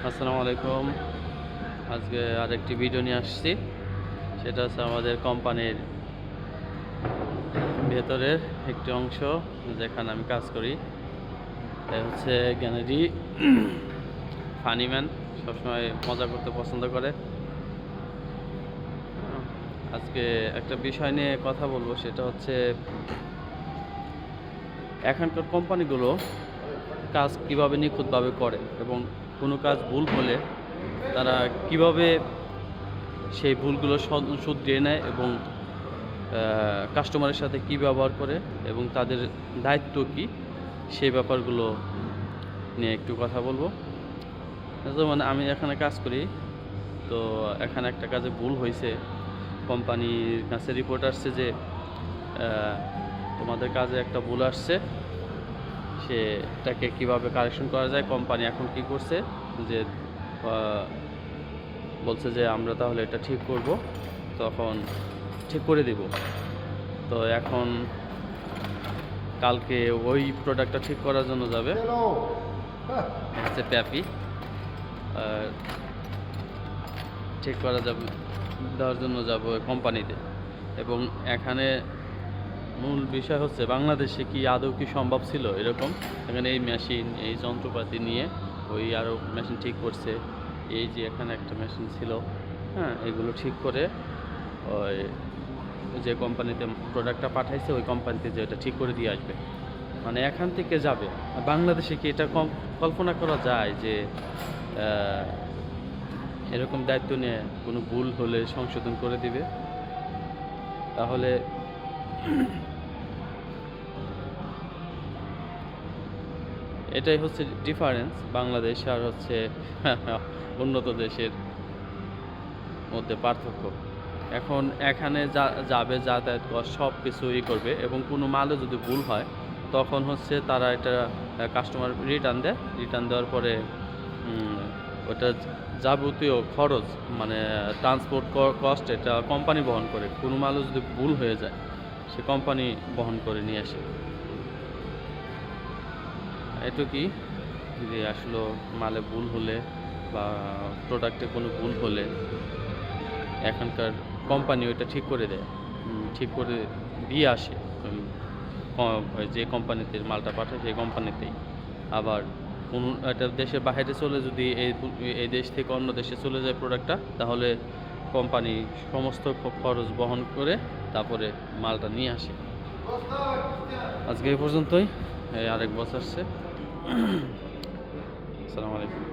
আসসালামু আলাইকুম। আজকে আরেকটি ভিডিও নিয়ে আসছি। সেটা হচ্ছে আমাদের কোম্পানির ভেতরের একটি অংশ, যেখানে আমি কাজ করি। এটা হচ্ছে গ্যানারি ফানিম্যান, সবসময় মজা করতে পছন্দ করে। আজকে একটা বিষয় নিয়ে কথা বলবো, সেটা হচ্ছে এখনকার কোম্পানিগুলো কাজ কিভাবে নিখুঁতভাবে করে এবং কোনো কাজ ভুল হলে তারা কিভাবে সেই ভুলগুলো শুধরিয়ে নেয় এবং কাস্টমারের সাথে কী ব্যবহার করে এবং তাদের দায়িত্ব কী, সেই ব্যাপারগুলো নিয়ে একটু কথা বলবো। যেমন আমি এখানে কাজ করি, তো এখানে একটা কাজে ভুল হয়েছে। কোম্পানির কাছে রিপোর্ট আসছে যে তোমাদের কাজে একটা ভুল আসছে, সেটাকে কীভাবে কারেকশন করা যায়। কোম্পানি এখন কি করছে যে বলছে যে আমরা তাহলে এটা ঠিক করব, তখন ঠিক করে দিব। তো এখন কালকে ওই প্রোডাক্টটা ঠিক করার জন্য যাবে, হচ্ছে প্যাপি ঠিক করা যাবে, দেওয়ার জন্য যাব কোম্পানিতে। এবং এখানে মূল বিষয় হচ্ছে বাংলাদেশে কি আদৌ কি সম্ভব ছিল এরকম। এখানে এই মেশিন, এই যন্ত্রপাতি নিয়ে ওই আরও মেশিন ঠিক করছে। এই যে এখানে একটা মেশিন ছিল, হ্যাঁ, এগুলো ঠিক করে ওই যে কোম্পানিতে প্রোডাক্টটা পাঠাইছে ওই কোম্পানিতে যে এটা ঠিক করে দিয়ে আসবে, মানে এখান থেকে যাবে। বাংলাদেশে কি এটা কল্পনা করা যায় যে এরকম দায়িত্ব নিয়ে কোনো ভুল হলে সংশোধন করে দিবে? তাহলে এটাই হচ্ছে ডিফারেন্স বাংলাদেশ আর হচ্ছে উন্নত দেশের মধ্যে পার্থক্য। এখন এখানে যাবে, যাতায়াত সব কিছুই করবে এবং কোনো মালে যদি ভুল হয় তখন হচ্ছে তারা এটা কাস্টমার রিটার্ন দেয়। রিটার্ন দেওয়ার পরে ওটা যাবতীয় খরচ, মানে ট্রান্সপোর্ট কস্ট, এটা কোম্পানি বহন করে। কোনো মালও যদি ভুল হয়ে যায় সে কোম্পানি বহন করে নিয়ে আসে। এটুকুই যে আসলে মালে ভুল হলে বা প্রোডাক্টে কোনো ভুল হলে এখানকার কোম্পানি ওইটা ঠিক করে দেয়, ঠিক করে দিয়ে আসে যে কোম্পানিতে মালটা পাঠায় সেই কোম্পানিতেই। আবার কোনো একটা দেশের বাইরে চলে, যদি এই দেশ থেকে অন্য দেশে চলে যায় প্রোডাক্টটা, তাহলে কোম্পানি সমস্ত খরচ বহন করে তারপরে মালটা নিয়ে আসে। আজকে এই পর্যন্তই। আরেক বছর আসছে। আসসালামু আলাইকুম।